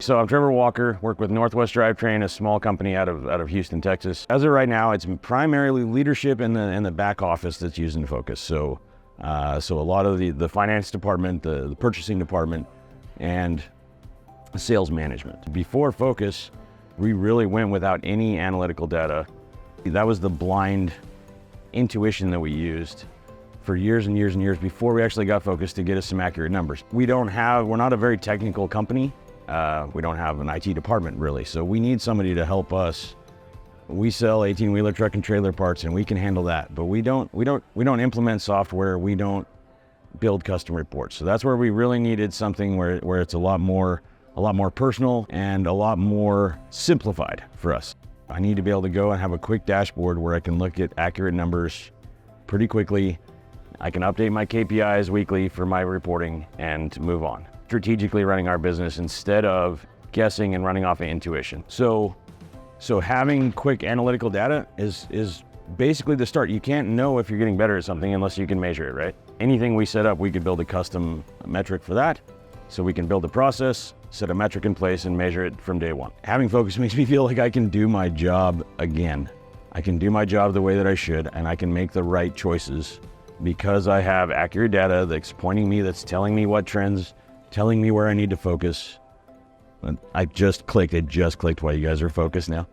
So I'm Trevor Walker, work with Northwest Drivetrain, a small company out of Houston, Texas. As of right now, it's primarily leadership in the back office that's using Phocas. So a lot of the finance department, the purchasing department, and sales management. Before Phocas, we really went without any analytical data. That was the blind intuition that we used for years and years and years before we actually got Phocas to get us some accurate numbers. We're not a very technical company. We don't have an IT department really, so we need somebody to help us. We sell 18-wheeler truck and trailer parts, and we can handle that. But we don't implement software. We don't build custom reports. So that's where we really needed something where it's a lot more personal and a lot more simplified for us. I need to be able to go and have a quick dashboard where I can look at accurate numbers pretty quickly. I can update my KPIs weekly for my reporting and move on. Strategically running our business instead of guessing and running off of intuition. So having quick analytical data is basically the start. You can't know if you're getting better at something unless you can measure it, right? Anything we set up, we could build a custom metric for that. So we can build a process, set a metric in place, and measure it from day one. Having Phocas makes me feel like I can do my job again. I can do my job the way that I should, and I can make the right choices because I have accurate data that's pointing me, that's telling me what trends, telling me where I need to focus. It just clicked why you guys are focused now.